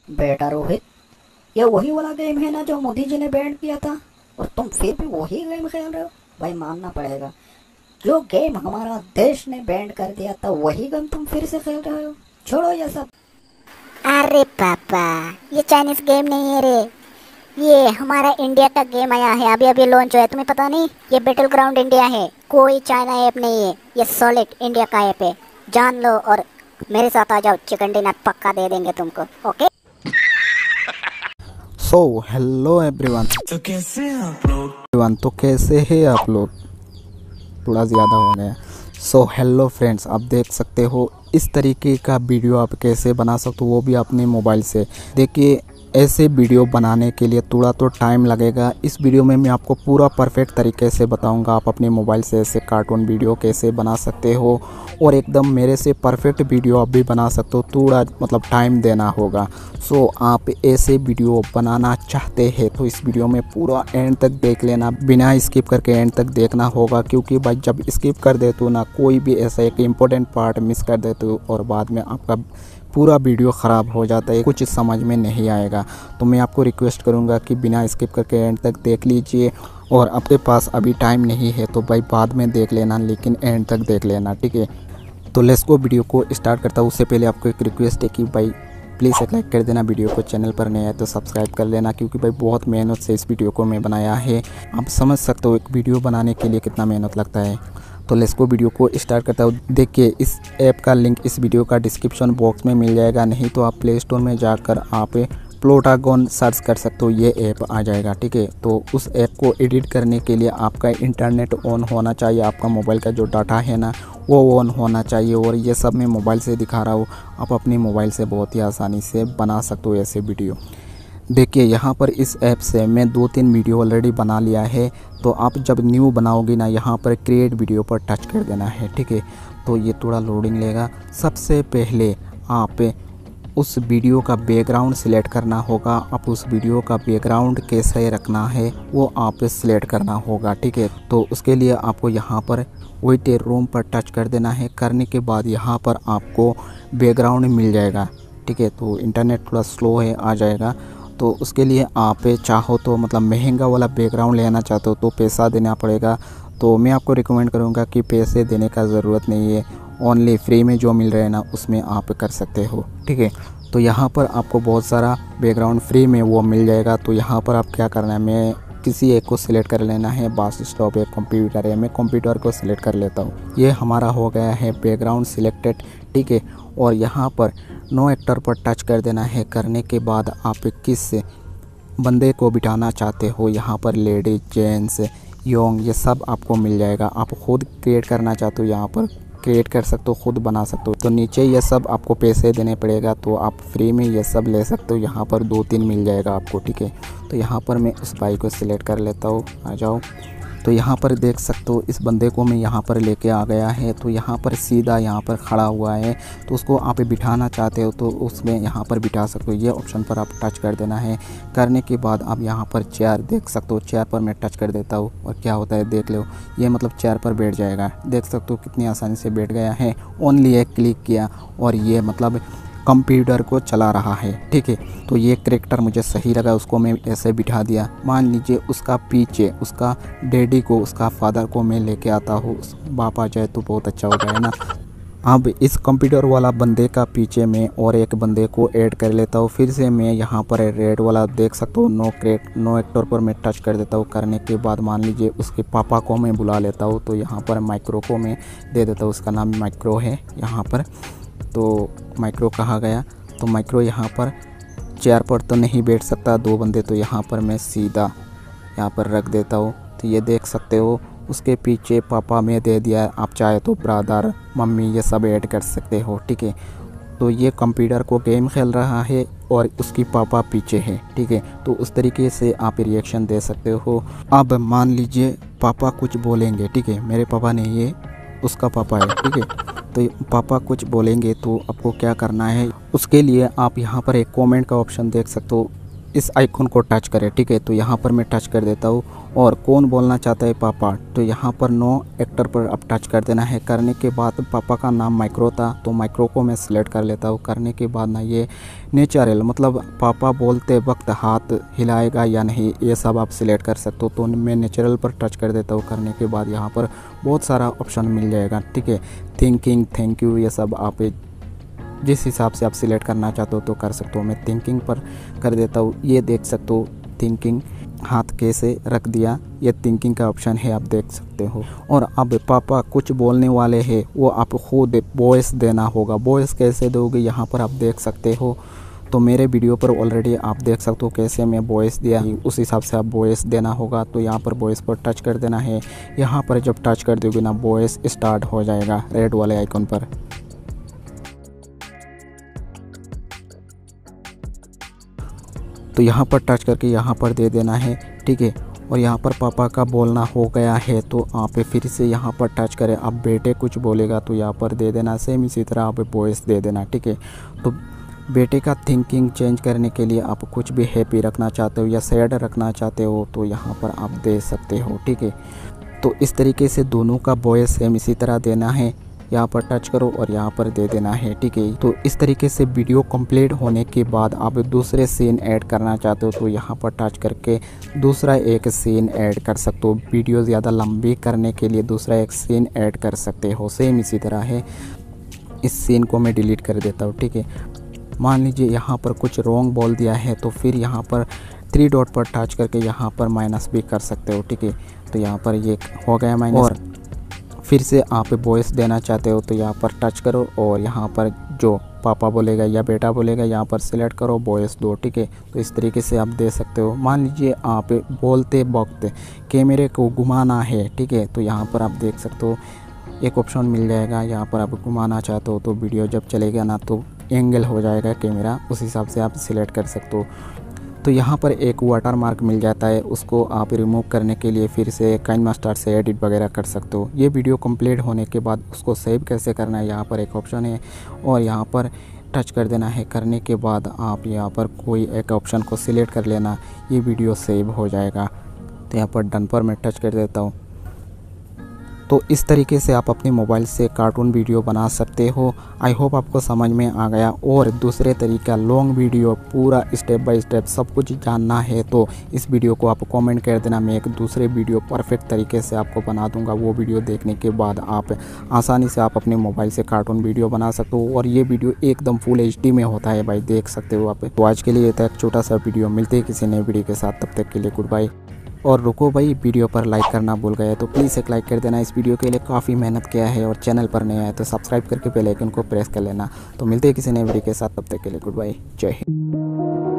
बेटा रोहित, ये वही वाला गेम है ना जो मोदी जी ने बैन किया था, और तुम फिर भी वही गेम खेल रहे हो? भाई मानना पड़ेगा, जो गेम हमारा देश ने बैन कर दिया था वही गेम तुम फिर से खेल रहे हो। छोड़ो ये सब। अरे पापा, ये चाइनीज गेम नहीं है रे। ये हमारा इंडिया का गेम आया है, अभी अभी लॉन्च हुआ है, तुम्हें पता नहीं? ये बैटल ग्राउंड इंडिया है, कोई चाइना ऐप नहीं है, ये सॉलिड इंडिया का ऐप है। जान लो और मेरे साथ आ जाओ, चिकन डिनर पक्का दे देंगे तुमको। ओके। सो हेलो एवरीवन, तो कैसे हैं आप लोग? तो कैसे हैं आप लोग? थोड़ा ज़्यादा हो गया। सो हेलो फ्रेंड्स, आप देख सकते हो इस तरीके का वीडियो आप कैसे बना सकते हो, वो भी अपने मोबाइल से। देखिए, ऐसे वीडियो बनाने के लिए थोड़ा तो टाइम लगेगा। इस वीडियो में मैं आपको पूरा परफेक्ट तरीके से बताऊंगा आप अपने मोबाइल से ऐसे कार्टून वीडियो कैसे बना सकते हो, और एकदम मेरे से परफेक्ट वीडियो आप भी बना सकते हो। थोड़ा मतलब टाइम देना होगा। सो आप ऐसे वीडियो बनाना चाहते हैं तो इस वीडियो में पूरा एंड तक देख लेना, बिना स्किप करके एंड तक देखना होगा, क्योंकि भाई जब स्किप कर देते हो ना, कोई भी ऐसा एक इम्पोर्टेंट पार्ट मिस कर देते हो और बाद में आपका पूरा वीडियो ख़राब हो जाता है, कुछ समझ में नहीं आएगा। तो मैं आपको रिक्वेस्ट करूंगा कि बिना स्किप करके एंड तक देख लीजिए, और आपके पास अभी टाइम नहीं है तो भाई बाद में देख लेना, लेकिन एंड तक देख लेना, ठीक है? तो लेट्स गो, वीडियो को स्टार्ट करता हूँ। उससे पहले आपको एक रिक्वेस्ट है कि भाई प्लीज़ एक लाइक कर देना, वीडियो को चैनल पर नया है तो सब्सक्राइब कर लेना, क्योंकि भाई बहुत मेहनत से इस वीडियो को मैं बनाया है। आप समझ सकते हो एक वीडियो बनाने के लिए कितना मेहनत लगता है। तो लेट्स गो, वीडियो को स्टार्ट करता हूँ। देखिए, इस ऐप का लिंक इस वीडियो का डिस्क्रिप्शन बॉक्स में मिल जाएगा, नहीं तो आप प्ले स्टोर में जाकर आप प्लूटोगन सर्च कर सकते हो, ये ऐप आ जाएगा, ठीक है? तो उस ऐप को एडिट करने के लिए आपका इंटरनेट ऑन होना चाहिए, आपका मोबाइल का जो डाटा है ना वो ऑन होना चाहिए, और ये सब मैं मोबाइल से दिखा रहा हूँ। आप अपने मोबाइल से बहुत ही आसानी से बना सकते हो ऐसे वीडियो। देखिए, यहाँ पर इस ऐप से मैं 2-3 वीडियो ऑलरेडी बना लिया है। तो आप जब न्यू बनाओगे ना, यहाँ पर क्रिएट वीडियो पर टच कर देना है, ठीक है? तो ये थोड़ा लोडिंग लेगा। सबसे पहले आप उस वीडियो का बैकग्राउंड सिलेक्ट करना होगा। आप उस वीडियो का बैकग्राउंड कैसे रखना है वो आप सिलेक्ट करना होगा, ठीक है? तो उसके लिए आपको यहाँ पर वेट रूम पर टच कर देना है। करने के बाद यहाँ पर आपको बैकग्राउंड मिल जाएगा, ठीक है? तो इंटरनेट थोड़ा स्लो है, आ जाएगा। तो उसके लिए आप चाहो तो मतलब महंगा वाला बैकग्राउंड लेना चाहते हो तो पैसा देना पड़ेगा। तो मैं आपको रिकमेंड करूँगा कि पैसे देने का ज़रूरत नहीं है, ओनली फ्री में जो मिल रहा है ना उसमें आप कर सकते हो, ठीक है? तो यहाँ पर आपको बहुत सारा बैकग्राउंड फ्री में वो मिल जाएगा। तो यहाँ पर आप क्या करना है, मैं किसी एक को सिलेक्ट कर लेना है। बस स्टॉप है, कंप्यूटर है, मैं कंप्यूटर को सिलेक्ट कर लेता हूँ। ये हमारा हो गया है बैकग्राउंड सिलेक्टेड, ठीक है? और यहाँ पर नो एक्टर पर टच कर देना है। करने के बाद आप किस बंदे को बिठाना चाहते हो, यहाँ पर लेडीज, जेंट्स, यंग, ये सब आपको मिल जाएगा। आप खुद क्रिएट करना चाहते हो, यहाँ पर क्रिएट कर सकते हो, खुद बना सकते हो। तो नीचे ये सब आपको पैसे देने पड़ेगा, तो आप फ्री में ये सब ले सकते हो। यहाँ पर 2-3 मिल जाएगा आपको, ठीक है? तो यहाँ पर मैं उस भाई को सिलेक्ट कर लेता हूँ, आ जाओ। तो यहाँ पर देख सकते हो इस बंदे को मैं यहाँ पर लेके आ गया है। तो यहाँ पर सीधा यहाँ पर खड़ा हुआ है, तो उसको आप बिठाना चाहते हो तो उसमें यहाँ पर बिठा सकते हो। ये ऑप्शन पर आप टच कर देना है। करने के बाद आप यहाँ पर चेयर देख सकते हो, चेयर पर मैं टच कर देता हूँ और क्या होता है देख लो। ये मतलब चेयर पर बैठ जाएगा, देख सकते हो कितनी आसानी से बैठ गया है। ओनली एक क्लिक किया और ये मतलब कंप्यूटर को चला रहा है, ठीक है? तो ये कैरेक्टर मुझे सही लगा, उसको मैं ऐसे बिठा दिया। मान लीजिए उसका पीछे उसका डैडी को, उसका फादर को मैं लेके आता हूँ, बाप आ जाए तो बहुत अच्छा होगा, है ना? अब इस कंप्यूटर वाला बंदे का पीछे मैं और एक बंदे को ऐड कर लेता हूँ। फिर से मैं यहाँ पर रेड वाला देख सकता हूँ, नो एक्टर पर मैं टच कर देता हूँ। करने के बाद मान लीजिए उसके पापा को मैं बुला लेता हूँ। तो यहाँ पर माइक्रो को मैं दे देता हूँ, उसका नाम माइक्रो है यहाँ पर। तो माइक्रो कहा गया, तो माइक्रो यहाँ पर चेयर पर तो नहीं बैठ सकता 2 बंदे, तो यहाँ पर मैं सीधा यहाँ पर रख देता हूँ। तो ये देख सकते हो उसके पीछे पापा में दे दिया, आप चाहे तो ब्रदर, मम्मी, ये सब ऐड कर सकते हो, ठीक है? तो ये कंप्यूटर को गेम खेल रहा है और उसकी पापा पीछे है, ठीक है? तो उस तरीके से आप रिएक्शन दे सकते हो। अब मान लीजिए पापा कुछ बोलेंगे, ठीक है? मेरे पापा नहीं, ये उसका पापा है, ठीक है? तो पापा कुछ बोलेंगे तो आपको क्या करना है, उसके लिए आप यहाँ पर एक कमेंट का ऑप्शन देख सकते हो। इस आइकन को टच करें, ठीक है। तो यहाँ पर मैं टच कर देता हूँ। और कौन बोलना चाहता है पापा, तो यहाँ पर नो एक्टर पर अब टच कर देना है। करने के बाद पापा का नाम माइक्रो था, तो माइक्रो को मैं सिलेक्ट कर लेता हूँ। करने के बाद ना ये नेचुरल, मतलब पापा बोलते वक्त हाथ हिलाएगा या नहीं, ये सब आप सिलेक्ट कर सकते हो। तो मैं नेचुरल पर टच कर देता हूँ। करने के बाद यहाँ पर बहुत सारा ऑप्शन मिल जाएगा, ठीक है। थिंकिंग, थैंक यू, ये सब आप जिस हिसाब से आप सिलेक्ट करना चाहते हो तो कर सकते हो। मैं थिंकिंग पर कर देता हूँ। ये देख सकते हो थिंकिंग, हाथ कैसे रख दिया, ये थिंकिंग का ऑप्शन है, आप देख सकते हो। और अब पापा कुछ बोलने वाले हैं, वो आप खुद वॉइस देना होगा। वॉइस कैसे दोगे, यहाँ पर आप देख सकते हो। तो मेरे वीडियो पर ऑलरेडी आप देख सकते हो कैसे मैं वॉइस दिया, उस हिसाब से आप वॉइस देना होगा। तो यहाँ पर वॉइस पर टच कर देना है। यहाँ पर जब टच कर दोगे ना, वॉइस स्टार्ट हो जाएगा रेड वाले आइकन पर। तो यहाँ पर टच करके यहाँ पर दे देना है, ठीक है। और यहाँ पर पापा का बोलना हो गया है, तो आप फिर से यहाँ पर टच करें। अब बेटे कुछ बोलेगा तो यहाँ पर दे देना। सेम इसी तरह आप वॉइस दे देना, ठीक है। तो बेटे का थिंकिंग चेंज करने के लिए आप कुछ भी हैप्पी रखना चाहते हो या सैड रखना चाहते हो तो यहाँ पर आप दे सकते हो, ठीक है। तो इस तरीके से दोनों का वॉइस सेम इसी तरह देना है। यहाँ पर टच करो और यहाँ पर दे देना है, ठीक है। तो इस तरीके से वीडियो कंप्लीट होने के बाद आप दूसरे सीन ऐड करना चाहते हो तो यहाँ पर टच करके दूसरा एक सीन ऐड कर सकते हो। वीडियो ज़्यादा लंबी करने के लिए दूसरा एक सीन ऐड कर सकते हो। सेम इसी तरह है। इस सीन को मैं डिलीट कर देता हूँ, ठीक है। मान लीजिए यहाँ पर कुछ रॉन्ग बोल दिया है, तो फिर यहाँ पर 3 डॉट पर टच करके यहाँ पर माइनस भी कर सकते हो, ठीक है। तो यहाँ पर ये हो गया माइनस। और फिर से आप वॉइस देना चाहते हो तो यहाँ पर टच करो और यहाँ पर जो पापा बोलेगा या बेटा बोलेगा यहाँ पर सिलेक्ट करो, वॉइस दो, ठीक है। तो इस तरीके से आप दे सकते हो। मान लीजिए आप बोलते वक्त कैमरे को घुमाना है, ठीक है। तो यहाँ पर आप देख सकते हो एक ऑप्शन मिल जाएगा। यहाँ पर आप घुमाना चाहते हो तो वीडियो जब चलेगा ना तो एंगल हो जाएगा कैमरा, उस हिसाब से आप सिलेक्ट कर सकते हो। तो यहाँ पर एक वाटर मार्क मिल जाता है, उसको आप रिमूव करने के लिए फिर से काइनमास्टर से एडिट वगैरह कर सकते हो। ये वीडियो कंप्लीट होने के बाद उसको सेव कैसे करना है, यहाँ पर एक ऑप्शन है और यहाँ पर टच कर देना है। करने के बाद आप यहाँ पर कोई एक ऑप्शन को सिलेक्ट कर लेना, ये वीडियो सेव हो जाएगा। तो यहाँ पर डन पर मैं टच कर देता हूँ। तो इस तरीके से आप अपने मोबाइल से कार्टून वीडियो बना सकते हो। आई होप आपको समझ में आ गया। और दूसरे तरीका लॉन्ग वीडियो पूरा स्टेप बाय स्टेप सब कुछ जानना है तो इस वीडियो को आप कमेंट कर देना। मैं एक दूसरे वीडियो परफेक्ट तरीके से आपको बना दूंगा। वो वीडियो देखने के बाद आप आसानी से आप अपने मोबाइल से कार्टून वीडियो बना सकते हो। और ये वीडियो एकदम फुल HD में होता है भाई, देख सकते हो आप। तो आज के लिए था एक छोटा सा वीडियो। मिलते हैं किसी नए वीडियो के साथ, तब तक के लिए गुड बाय। और रुको भाई, वीडियो पर लाइक करना भूल गए तो प्लीज़ एक लाइक कर देना। इस वीडियो के लिए काफ़ी मेहनत किया है और चैनल पर नया है तो सब्सक्राइब करके बेल आइकन को प्रेस कर लेना। तो मिलते हैं किसी नए वीडियो के साथ, तब तक के लिए गुड बाय, जय हिंद।